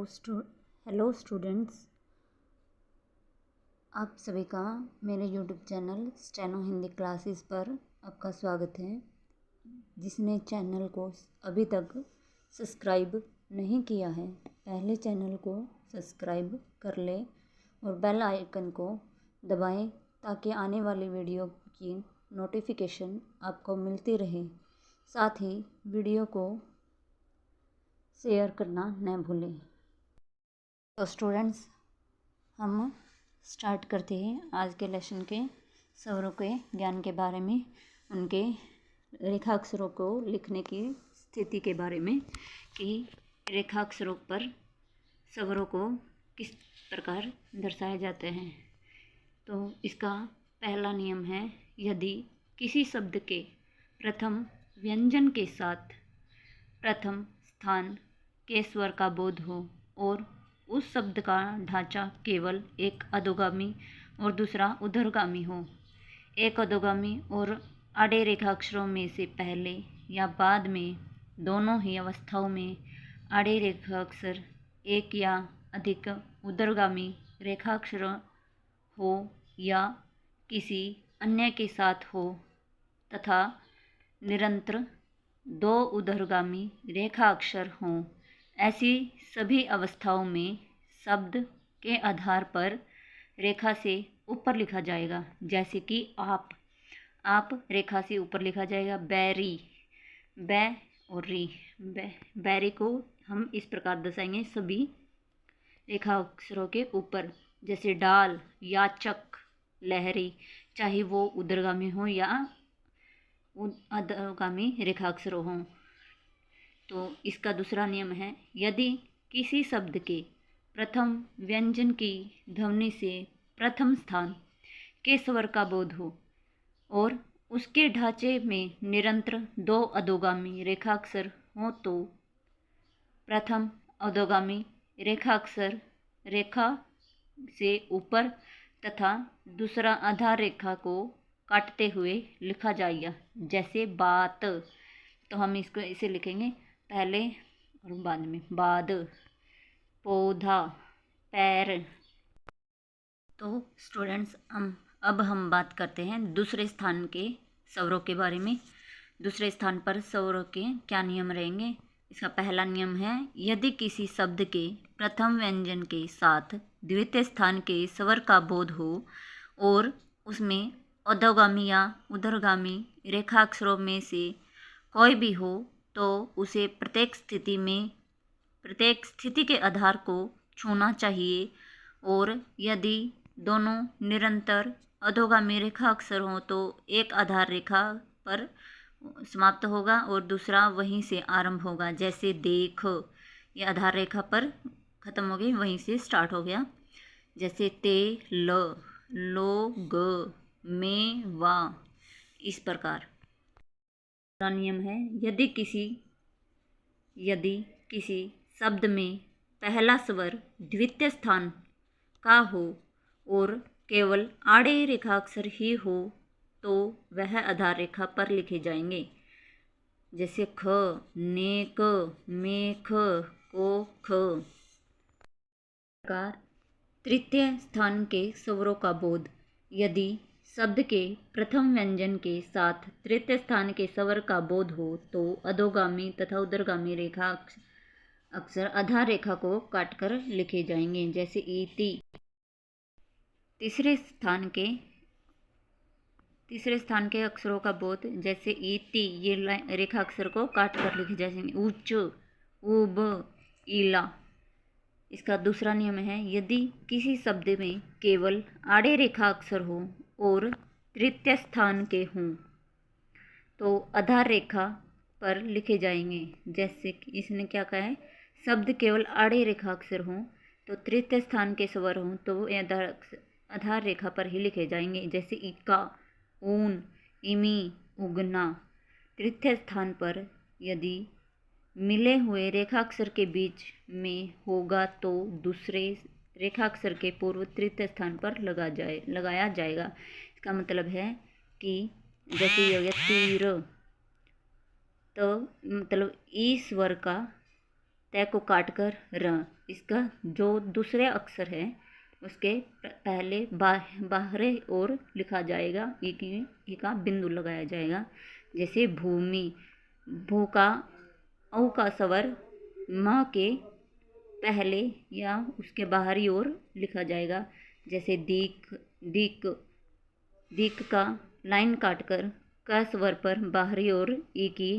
Hello students, आप सभी का मेरे YouTube channel steno Hindi classes पर आपका स्वागत है। जिसने चैनल को अभी तक सब्सक्राइब नहीं किया है, पहले चैनल को सब्सक्राइब कर ले और बेल आइकन को दबाएं ताकि आने वाली वीडियो की नोटिफिकेशन आपको मिलती रहे। साथ ही वीडियो को शेयर करना न भूलें। तो स्टूडेंट्स, हम स्टार्ट करते हैं आज के लेसन के स्वरों के ज्ञान के बारे में, उनके रेखाक्षरों को लिखने की स्थिति के बारे में कि रेखाक्षरों पर स्वरों को किस प्रकार दर्शाए जाते हैं। तो इसका पहला नियम है, यदि किसी शब्द के प्रथम व्यंजन के साथ प्रथम स्थान के स्वर का बोध हो और उस शब्द का ढांचा केवल एक अधोगामी और दूसरा ऊर्ध्वगामी हो। एक अधोगामी और आड़े रेखाक्षरों में से पहले या बाद में दोनों ही अवस्थाओं में आड़े रेखाक्षर एक या अधिक ऊर्ध्वगामी रेखाक्षर हो या किसी अन्य के साथ हो तथा निरंतर दो ऊर्ध्वगामी रेखाक्षर हों। ऐसी सभी अवस्थाओं में शब्द के आधार पर रेखा से ऊपर लिखा जाएगा। जैसे कि आप रेखा से ऊपर लिखा जाएगा। बैरी, बै और री, बैरी को हम इस प्रकार दर्शाएंगे सभी रेखाक्षरों के ऊपर। जैसे डाल, याचक, लहरी, चाहे वो ऊर्ध्वगामी हो या अधोगामी रेखाक्षर हों। तो इसका दूसरा नियम है, यदि किसी शब्द के प्रथम व्यंजन की ध्वनि से प्रथम स्थान के स्वर का बोध हो और उसके ढांचे में निरंतर दो अधोगामी रेखाक्षर हो तो प्रथम अधोगामी रेखाक्षर रेखा से ऊपर तथा दूसरा आधार रेखा को काटते हुए लिखा जाएगा। जैसे बात, तो हम इसको इसे लिखेंगे पहले और बाद में। बाद, पौधा, पैर। तो स्टूडेंट्स, अब हम बात करते हैं दूसरे स्थान के स्वरों के बारे में। दूसरे स्थान पर स्वरों के क्या नियम रहेंगे। इसका पहला नियम है, यदि किसी शब्द के प्रथम व्यंजन के साथ द्वितीय स्थान के स्वर का बोध हो और उसमें अधोगामी या ऊर्ध्वगामी रेखाक्षरों में से कोई भी हो तो उसे प्रत्येक स्थिति के आधार को छूना चाहिए। और यदि दोनों निरंतर अधोगामी रेखाक्षर हों तो एक आधार रेखा पर समाप्त होगा और दूसरा वहीं से आरंभ होगा। जैसे देख, ये आधार रेखा पर खत्म हो गई, वहीं से स्टार्ट हो गया। जैसे ते, ल, लो, ग, में, वा, इस प्रकार। नियम है, यदि किसी शब्द में पहला स्वर द्वितीय स्थान का हो और केवल आड़े रेखाक्षर ही हो तो वह आधार रेखा पर लिखे जाएंगे। जैसे ख, नेक, मेख, को, ख। प्रकार तृतीय स्थान के स्वरों का बोध, यदि शब्द के प्रथम व्यंजन के साथ तृतीय स्थान के स्वर का बोध हो तो अधोगामी तथा ऊर्ध्वगामी रेखा अक्षर आधार रेखा को काटकर लिखे जाएंगे। जैसे इति। तीसरे स्थान के अक्षरों का बोध, जैसे इति, ये रेखा अक्षर को काटकर लिखे जाएंगे। उच्च, उब, इला। इसका दूसरा नियम है, यदि किसी शब्द में केवल आड़े रेखा अक्षर हो और तृतीय स्थान के हों तो आधार रेखा पर लिखे जाएंगे। जैसे कि इसने क्या कहा है, शब्द केवल आड़े रेखा अक्षर हों तो तृतीय स्थान के स्वर हों तो आधार रेखा पर ही लिखे जाएंगे। जैसे इका, ऊन, इमी, उगना। तृतीय स्थान पर यदि मिले हुए रेखाक्षर के बीच में होगा तो दूसरे रेखाक्षर के पूर्व तृतीय स्थान पर लगाया जाएगा। इसका मतलब है कि जैसे ये हो गया तीर, तो मतलब ई स्वर का तय को काट कर र, इसका जो दूसरे अक्षर है उसके पहले बाहरी ओर लिखा जाएगा, ई का बिंदु लगाया जाएगा। जैसे भूमि, भू का औ का स्वर म के पहले या उसके बाहरी ओर लिखा जाएगा। जैसे दीक, दीक का लाइन काटकर क स्वर पर बाहरी ओर ई की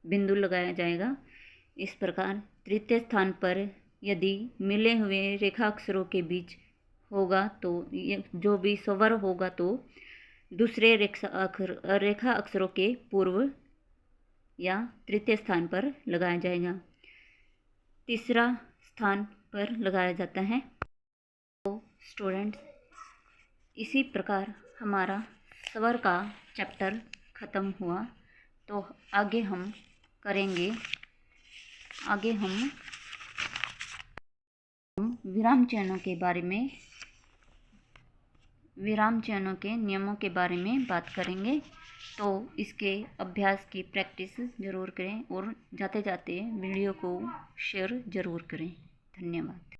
बिंदु लगाया जाएगा। इस प्रकार तृतीय स्थान पर यदि मिले हुए रेखाक्षरों के बीच होगा तो जो भी स्वर होगा तो दूसरे रेखा अक्षरों के पूर्व या तृतीय स्थान पर लगाया जाएगा। तीसरा स्थान पर लगाया जाता है। तो स्टूडेंट्स, इसी प्रकार हमारा स्वर का चैप्टर ख़त्म हुआ। तो आगे हम करेंगे, आगे हम विराम चिन्हों के बारे में, विराम चिन्हों के नियमों के बारे में बात करेंगे। तो इसके अभ्यास की प्रैक्टिस ज़रूर करें और जाते जाते वीडियो को शेयर ज़रूर करें। धन्यवाद।